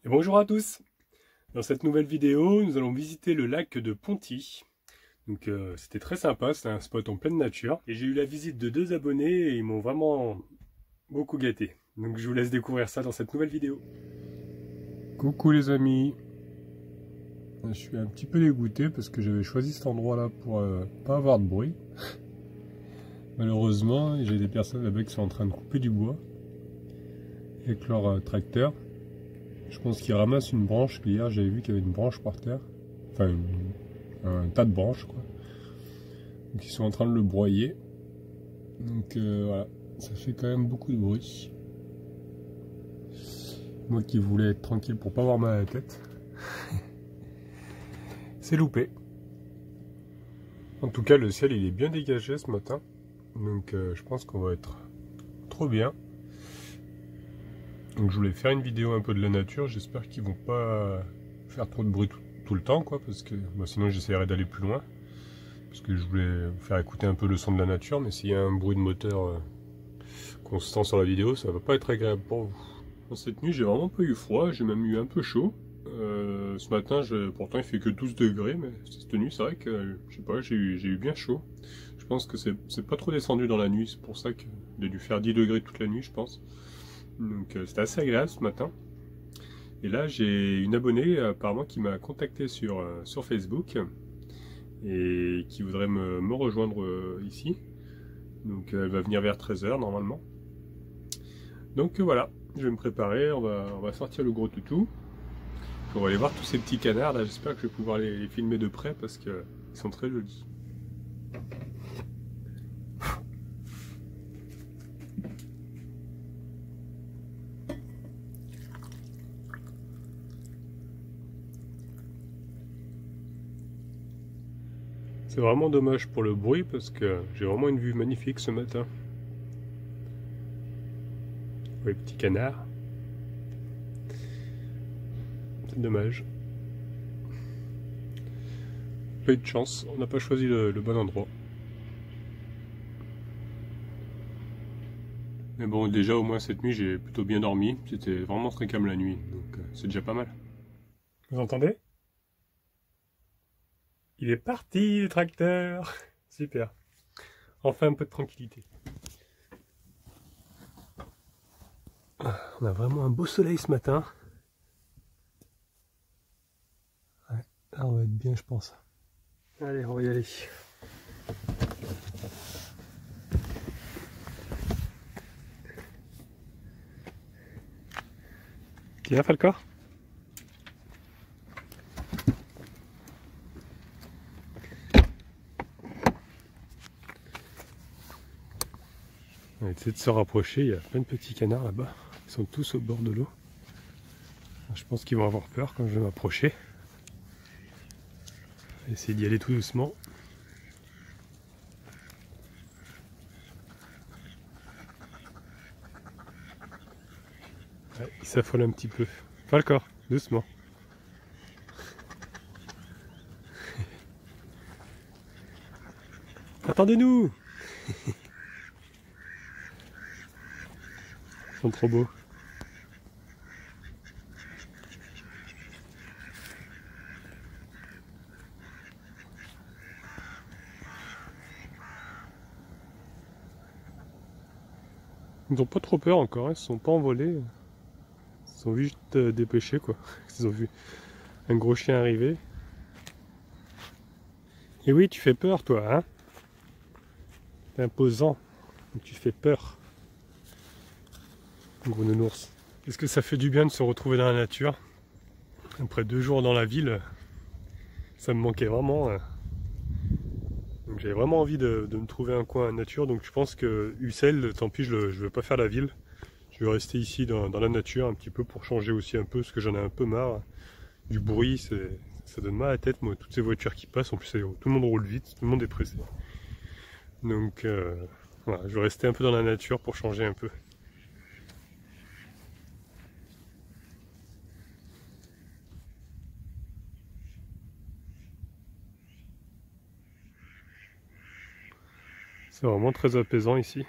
Et bonjour à tous. Dans cette nouvelle vidéo, nous allons visiter le lac de Ponty. Donc c'était très sympa, c'est un spot en pleine nature. Et j'ai eu la visite de 2 abonnés et ils m'ont vraiment beaucoup gâté. Donc je vous laisse découvrir ça dans cette nouvelle vidéo. Coucou les amis. Je suis un petit peu dégoûté parce que j'avais choisi cet endroit là pour pas avoir de bruit. Malheureusement, j'ai des personnes là-bas qui sont en train de couper du bois avec leur tracteur. Je pense qu'ils ramassent une branche. Hier j'avais vu qu'il y avait une branche par terre. Enfin un tas de branches quoi. Donc ils sont en train de le broyer. Donc voilà, ça fait quand même beaucoup de bruit. Moi qui voulais être tranquille pour pas avoir mal à la tête. C'est loupé. En tout cas le ciel il est bien dégagé ce matin. Donc je pense qu'on va être trop bien. Donc je voulais faire une vidéo un peu de la nature, j'espère qu'ils vont pas faire trop de bruit tout le temps quoi, parce que sinon j'essaierai d'aller plus loin. Parce que je voulais vous faire écouter un peu le son de la nature, mais s'il y a un bruit de moteur constant sur la vidéo, ça va pas être agréable pour vous. Dans cette nuit j'ai vraiment pas eu froid, j'ai même eu un peu chaud. Ce matin pourtant il fait que 12 degrés, mais cette nuit c'est vrai que je sais pas, j'ai eu bien chaud. Je pense que c'est pas trop descendu dans la nuit, c'est pour ça qu'il a dû faire 10 degrés toute la nuit je pense. Donc c'était assez agréable ce matin. Et là j'ai une abonnée apparemment qui m'a contacté sur Facebook et qui voudrait me rejoindre ici. Donc elle va venir vers 13 h normalement. Donc voilà, je vais me préparer, on va sortir le gros toutou. On va aller voir tous ces petits canards là, j'espère que je vais pouvoir les filmer de près parce qu'ils sont très jolis. C'est vraiment dommage pour le bruit parce que j'ai vraiment une vue magnifique ce matin. Oui, petit canard. C'est dommage. Pas eu de chance, on n'a pas choisi le bon endroit. Mais bon, déjà au moins cette nuit j'ai plutôt bien dormi. C'était vraiment très calme la nuit, donc c'est déjà pas mal. Vous entendez ? Il est parti le tracteur. Super. Enfin un peu de tranquillité. On a vraiment un beau soleil ce matin. Ouais, là on va être bien je pense. Allez, on va y aller. Tu viens Falcor ? On va essayer de se rapprocher, il y a plein de petits canards là-bas. Ils sont tous au bord de l'eau. Je pense qu'ils vont avoir peur quand je vais m'approcher. On va essayer d'y aller tout doucement. Ouais, ils s'affolent un petit peu. Falcor, doucement. Attendez-nous! Ils sont trop beaux. Ils n'ont pas trop peur encore, ils ne sont pas envolés. Ils sont juste dépêchés quoi. Ils ont vu un gros chien arriver. Et oui, tu fais peur toi, hein? T'es imposant, tu fais peur. Gros nounours. Est-ce que ça fait du bien de se retrouver dans la nature? Après 2 jours dans la ville, ça me manquait vraiment. Donc j'avais vraiment envie de me trouver un coin nature, donc je pense que Ussel, tant pis, je ne veux pas faire la ville. Je vais rester ici dans la nature un petit peu pour changer aussi un peu, parce que j'en ai un peu marre. Du bruit, ça donne mal à la tête, moi, toutes ces voitures qui passent, en plus tout le monde roule vite, tout le monde est pressé. Donc voilà, je vais rester un peu dans la nature pour changer un peu. C'est vraiment très apaisant ici.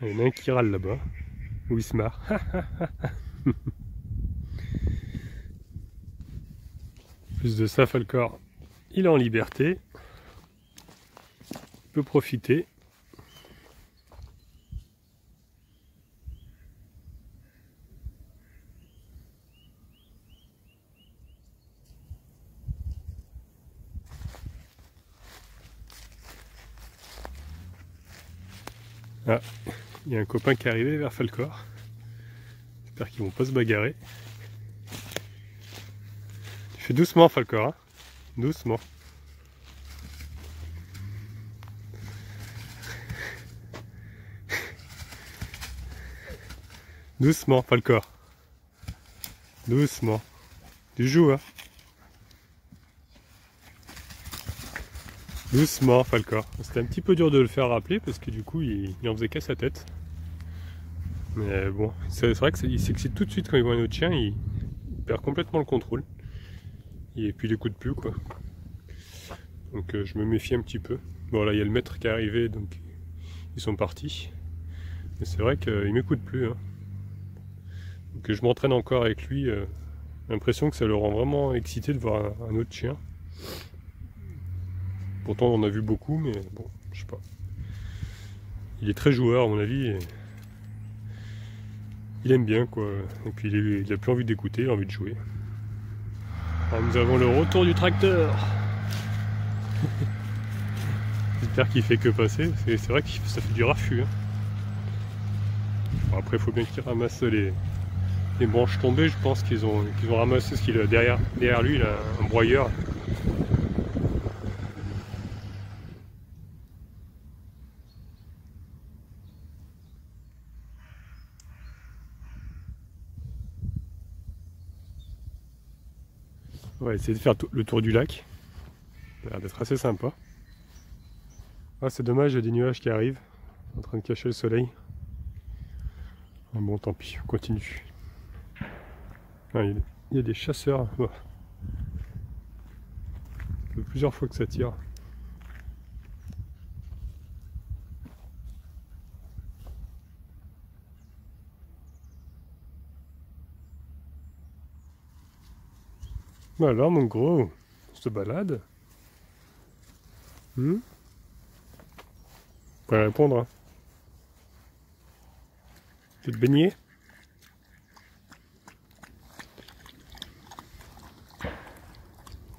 Il y en a un qui râle là-bas. Ou il se marre. Plus de ça, Falcor, il est en liberté. Il peut profiter. Ah, il y a un copain qui est arrivé vers Falcor. J'espère qu'ils vont pas se bagarrer. Tu fais doucement, Falcor, hein, doucement. Doucement, Falcor. Doucement. Tu joues, hein. Doucement, Falcor. C'était un petit peu dur de le faire rappeler parce que du coup, il en faisait qu'à sa tête. Mais bon, c'est vrai qu'il s'excite tout de suite quand il voit un autre chien, il perd complètement le contrôle. Et puis il écoute plus, quoi. Donc je me méfie un petit peu. Bon, là, il y a le maître qui est arrivé, donc ils sont partis. Mais c'est vrai qu'il m'écoute plus, hein. Donc je m'entraîne encore avec lui. J'ai l'impression que ça le rend vraiment excité de voir un autre chien. Pourtant on en a vu beaucoup, mais bon, je sais pas. Il est très joueur à mon avis. Et il aime bien, quoi. Et puis il a plus envie d'écouter, il a envie de jouer. Alors, nous avons le retour du tracteur. J'espère qu'il fait que passer. C'est vrai que ça fait du raffut, hein. Bon, après il faut bien qu'il ramasse les branches tombées. Je pense qu'ils ont ramassé ce qu'il a derrière lui, il a un broyeur. On va essayer de faire le tour du lac. Ça a l'air d'être assez sympa. Ah, c'est dommage, il y a des nuages qui arrivent, en train de cacher le soleil. Ah, bon, tant pis, on continue. Ah, il y a des chasseurs. Oh. Ça fait plusieurs fois que ça tire. Bah alors, mon gros, on se balade. Vous pouvez répondre, hein. Tu te baigner?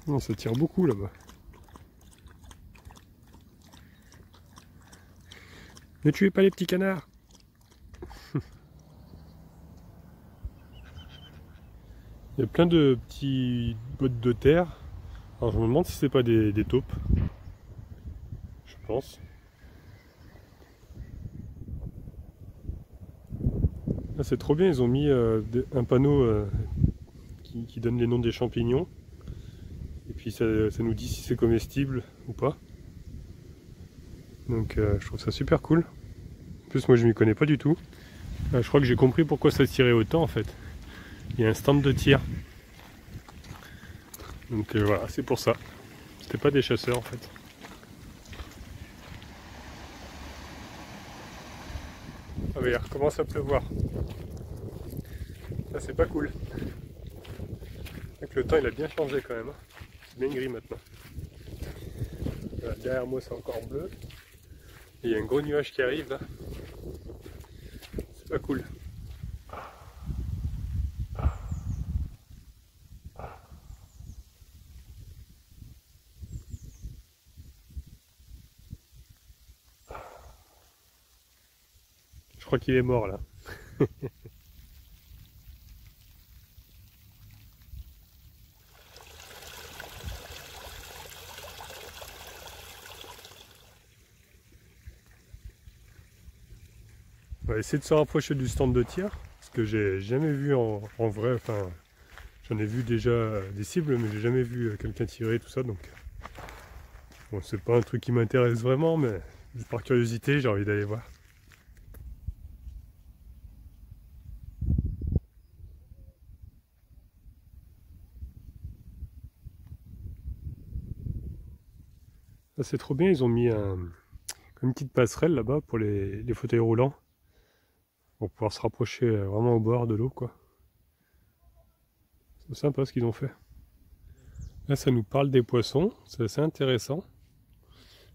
Non, ça tire beaucoup là-bas. Ne tuez pas les petits canards. Il y a plein de petits bottes de terre. Alors je me demande si c'est pas des taupes. Je pense. Là c'est trop bien, ils ont mis un panneau qui donne les noms des champignons. Et puis ça nous dit si c'est comestible ou pas. Donc je trouve ça super cool. En plus moi je m'y connais pas du tout. Je crois que j'ai compris pourquoi ça tirait autant en fait. Il y a un stand de tir. Donc voilà, c'est pour ça. C'était pas des chasseurs en fait. Ah mais il recommence à pleuvoir. Ça c'est pas cool. Donc le temps il a bien changé quand même. C'est bien gris maintenant. Voilà, derrière moi c'est encore bleu. Et il y a un gros nuage qui arrive là. C'est pas cool. Je crois qu'il est mort là. On va essayer de se rapprocher du stand de tir, parce que j'ai jamais vu en vrai, enfin j'en ai vu déjà des cibles, mais j'ai jamais vu quelqu'un tirer tout ça, donc bon, c'est pas un truc qui m'intéresse vraiment, mais juste par curiosité j'ai envie d'aller voir. Là c'est trop bien, ils ont mis une petite passerelle là-bas pour les fauteuils roulants. pour pouvoir se rapprocher vraiment au bord de l'eau, quoi. C'est sympa ce qu'ils ont fait. Là, ça nous parle des poissons, c'est assez intéressant.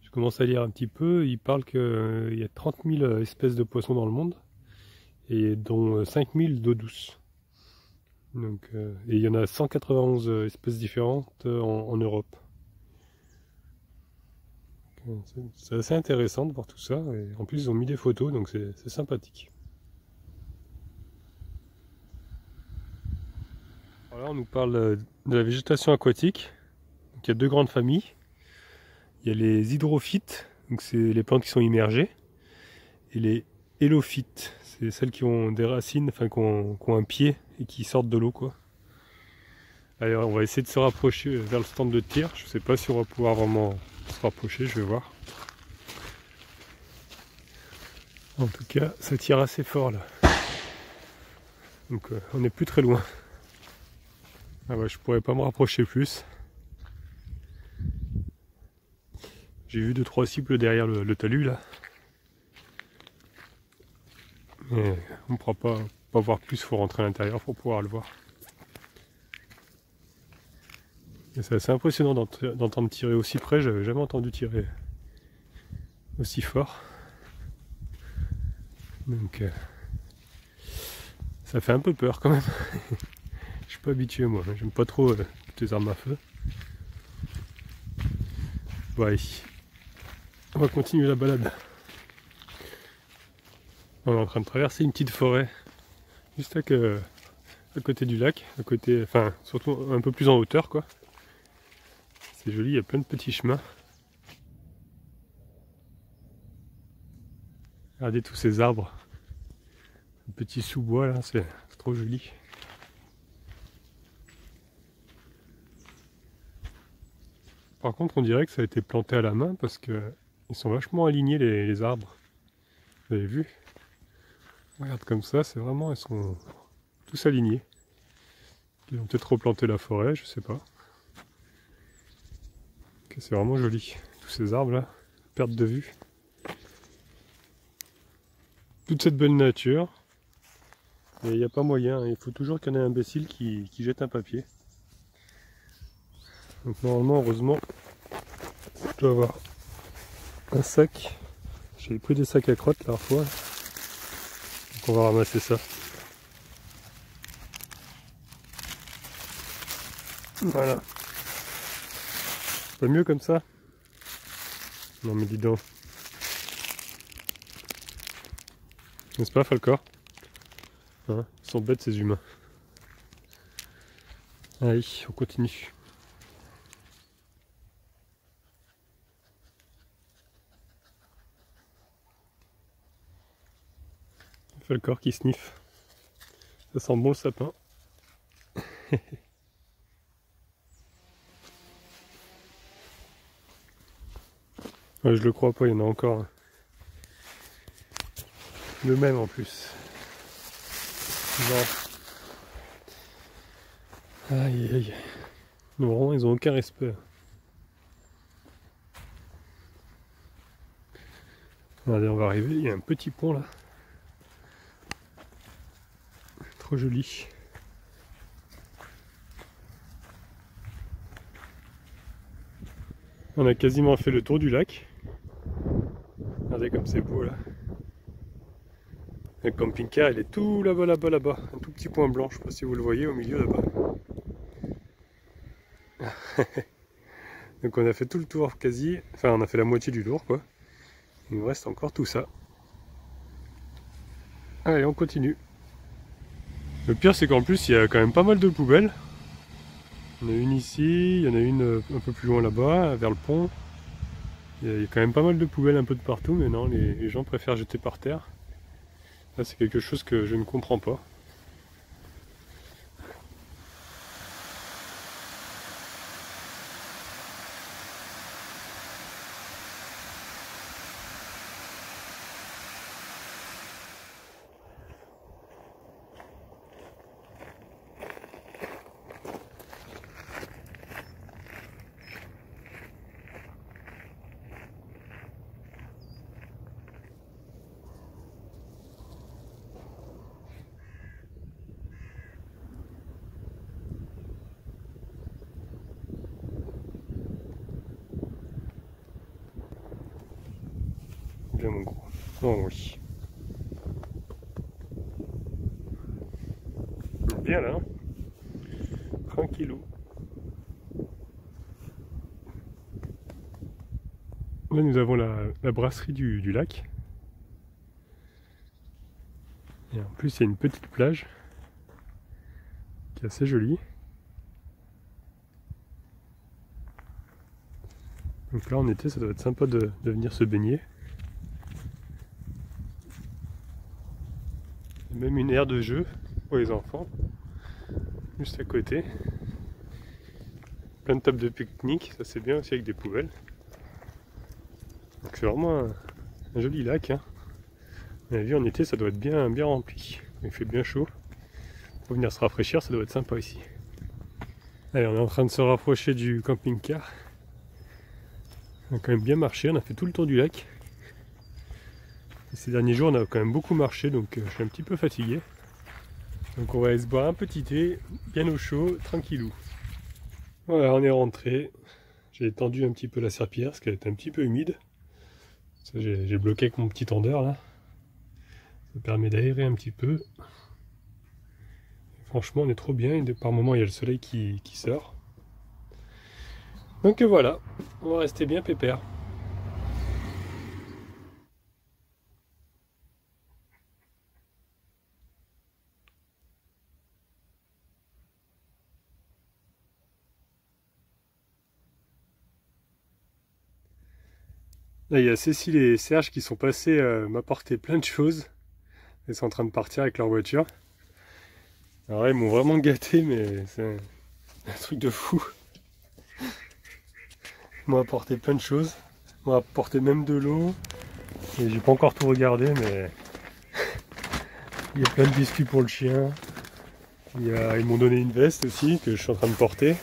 Je commence à lire un petit peu, il parle qu'il y a 30 000 espèces de poissons dans le monde, et dont 5 000 d'eau douce. Donc, et il y en a 191 espèces différentes en Europe. C'est assez intéressant de voir tout ça, et en plus ils ont mis des photos, donc c'est sympathique. Alors là, on nous parle de la végétation aquatique. Donc, il y a deux grandes familles. Il y a les hydrophytes, donc c'est les plantes qui sont immergées, et les hélophytes, c'est celles qui ont des racines, enfin qui ont un pied et qui sortent de l'eau, quoi. Alors on va essayer de se rapprocher vers le stand de tir. Je sais pas si on va pouvoir vraiment se rapprocher, je vais voir. En tout cas, ça tire assez fort là. Donc on n'est plus très loin. Ah ouais, je pourrais pas me rapprocher plus. J'ai vu 2-3 cibles derrière le talus là. Mais on ne pourra pas voir plus, il faut rentrer à l'intérieur pour pouvoir le voir. C'est assez impressionnant d'entendre tirer aussi près, j'avais jamais entendu tirer aussi fort. Donc ça fait un peu peur quand même. Je suis pas habitué moi, j'aime pas trop toutes les armes à feu. Bon allez, on va continuer la balade. On est en train de traverser une petite forêt, juste à côté du lac, enfin surtout un peu plus en hauteur quoi. C'est joli, il y a plein de petits chemins. Regardez tous ces arbres, le petit sous-bois là, c'est trop joli. Par contre, on dirait que ça a été planté à la main parce que ils sont vachement alignés les arbres. Vous avez vu? Regarde comme ça, c'est vraiment, ils sont tous alignés. Ils ont peut-être replanté la forêt, je sais pas. C'est vraiment joli, tous ces arbres là, perte de vue. Toute cette belle nature, et il n'y a pas moyen, il faut toujours qu'il y en ait un imbécile qui jette un papier. Donc normalement, heureusement, je dois avoir un sac. J'ai pris des sacs à crottes la dernière fois, donc on va ramasser ça. Voilà. Pas mieux comme ça? Non mais dis donc. N'est-ce pas, Falcor? Hein, ils sont bêtes ces humains. Allez, on continue. Falcor qui sniffe. Ça sent bon le sapin. Ouais, je le crois pas, il y en a encore un. Le même en plus. Bon. Aïe aïe. Non, vraiment, ils ont aucun respect. Regardez, on va arriver, il y a un petit pont là. Trop joli. On a quasiment fait le tour du lac. Regardez comme c'est beau là. Le camping-car il est tout là-bas, là-bas, là-bas. Un tout petit point blanc, je sais pas si vous le voyez au milieu là-bas. Donc on a fait tout le tour quasi. Enfin on a fait la moitié du tour quoi. Il nous reste encore tout ça. Allez on continue. Le pire c'est qu'en plus il y a quand même pas mal de poubelles. Il y en a une ici, il y en a une un peu plus loin là-bas, vers le pont. Il y a quand même pas mal de poubelles un peu de partout, mais non, les gens préfèrent jeter par terre. Là c'est quelque chose que je ne comprends pas. bien mon gros. Oh oui. Bien là. Tranquillou. Là nous avons la brasserie du lac. Et en plus il y a une petite plage qui est assez jolie. Donc là en été ça doit être sympa de venir se baigner. Il y a même une aire de jeu pour les enfants, juste à côté. Plein de tables de pique-nique, ça c'est bien aussi avec des poubelles. Donc c'est vraiment un joli lac. Hein. À mon avis en été ça doit être bien rempli. Il fait bien chaud. Pour venir se rafraîchir, ça doit être sympa ici. Allez, on est en train de se rapprocher du camping-car. On a quand même bien marché, on a fait tout le tour du lac. Et ces derniers jours on a quand même beaucoup marché, donc je suis un petit peu fatigué. Donc on va aller se boire un petit thé, bien au chaud, tranquillou. Voilà, on est rentré. J'ai étendu un petit peu la serpillière parce qu'elle était un petit peu humide. J'ai bloqué avec mon petit tendeur là. Ça permet d'aérer un petit peu. Et franchement on est trop bien, et par moments il y a le soleil qui sort. Donc voilà, on va rester bien pépère. Là il y a Cécile et Serge qui sont passés m'apporter plein de choses. Ils sont en train de partir avec leur voiture. Alors là, ils m'ont vraiment gâté, mais c'est un truc de fou. Ils m'ont apporté plein de choses. Ils m'ont apporté même de l'eau. Et j'ai pas encore tout regardé, mais il y a plein de biscuits pour le chien. Ils m'ont donné une veste aussi que je suis en train de porter.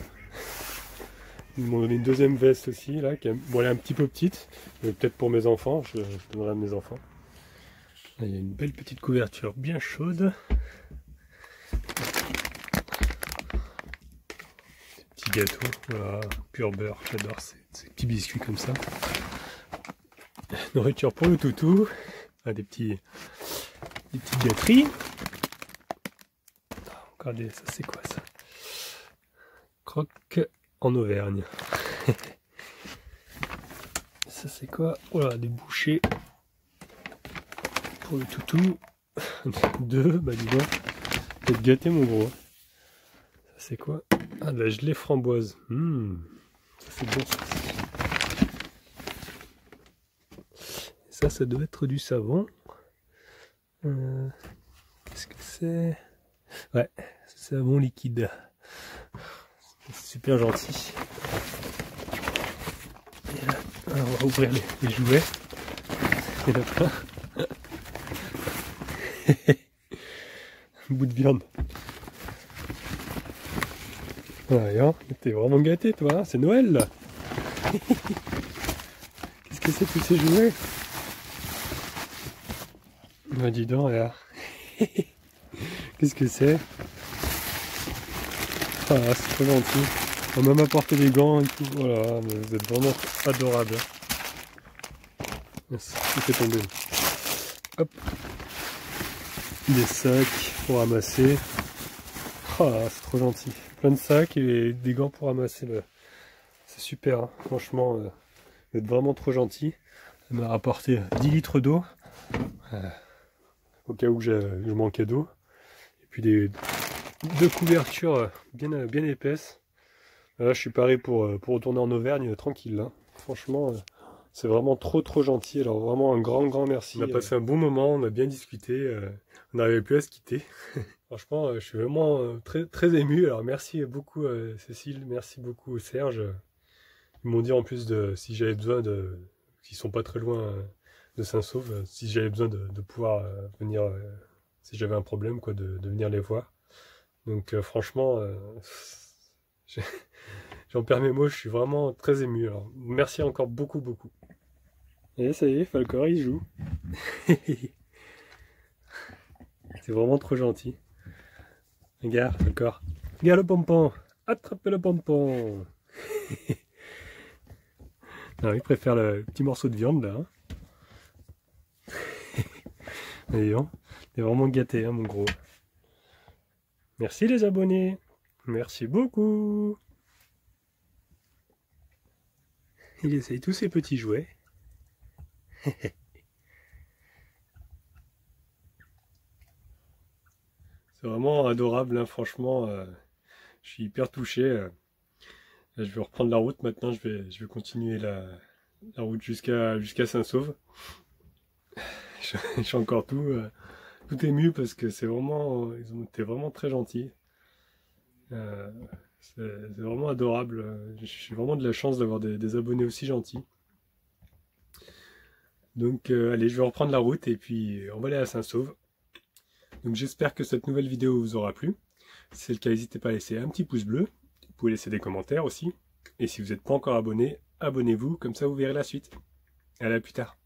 Ils m'ont donné une deuxième veste aussi là, bon, elle est un petit peu petite, mais peut-être pour mes enfants. Je donnerai à mes enfants. Là, il y a une belle petite couverture bien chaude. Petit gâteau, voilà, pur beurre, j'adore ces petits biscuits comme ça. Nourriture pour le toutou, des petites gâteries. Regardez, ça c'est quoi ça? Croque en Auvergne. Ça c'est quoi? Voilà, des bouchées pour le toutou. Deux, bah dis-moi, je vais te gâter mon gros. Ça c'est quoi? Ah, de la gelée framboise. Ça c'est bon ça. Ça doit être du savon. Qu'est-ce que c'est? Ouais, savon liquide. C'est super gentil. Et là, alors on va ouvrir les jouets. Il y en a plein. Un bout de viande. Ouais, t'es vraiment gâté toi, c'est Noël là. Qu'est-ce que c'est tous ces jouets? Bah dis donc, regarde. Qu'est-ce que c'est? Ah, c'est trop gentil. On m'a même apporté des gants et tout. Voilà, mais vous êtes vraiment adorable. Yes, tout fait tomber. Hop. Des sacs pour ramasser. Ah, c'est trop gentil. Plein de sacs et des gants pour ramasser. C'est super, hein. Franchement, vous êtes vraiment trop gentil. Elle m'a rapporté 10 litres d'eau. Au cas où je manquais d'eau. Et puis deux couvertures bien épaisses. Là, je suis paré pour retourner en Auvergne tranquille. Là. Franchement, c'est vraiment trop gentil. Alors vraiment un grand merci. On a passé un bon moment, on a bien discuté. On n'arrivait plus à se quitter. Franchement, je suis vraiment très ému. Alors merci beaucoup Cécile, merci beaucoup Serge. Ils m'ont dit en plus si j'avais besoin s'ils sont pas très loin de Saint-Sauve, si j'avais besoin de pouvoir venir, si j'avais un problème, quoi, de venir les voir. Donc franchement, j'en perds mes mots, je suis vraiment très ému. Alors, merci encore beaucoup. Et ça y est, Falcor il joue. C'est vraiment trop gentil. Regarde, Falcor. Regarde le pompon. Attrapez le pompon. Non, il préfère le petit morceau de viande là. Hein. D'ailleurs, t'es vraiment gâté, hein, mon gros. Merci les abonnés. Merci beaucoup. Il essaye tous ses petits jouets. C'est vraiment adorable, hein, franchement. Je suis hyper touché. Là, je vais reprendre la route maintenant. Je vais continuer la route jusqu'à Saint-Sauve. Je suis encore tout ému parce que ils ont été vraiment très gentils. Euh, c'est vraiment adorable. J'ai vraiment de la chance d'avoir des abonnés aussi gentils. Donc allez, je vais reprendre la route et puis on va aller à Saint-Sauve. Donc j'espère que cette nouvelle vidéo vous aura plu. Si c'est le cas, n'hésitez pas à laisser un petit pouce bleu. Vous pouvez laisser des commentaires aussi. Et si vous n'êtes pas encore abonné, abonnez-vous, comme ça vous verrez la suite. Allez, à plus tard.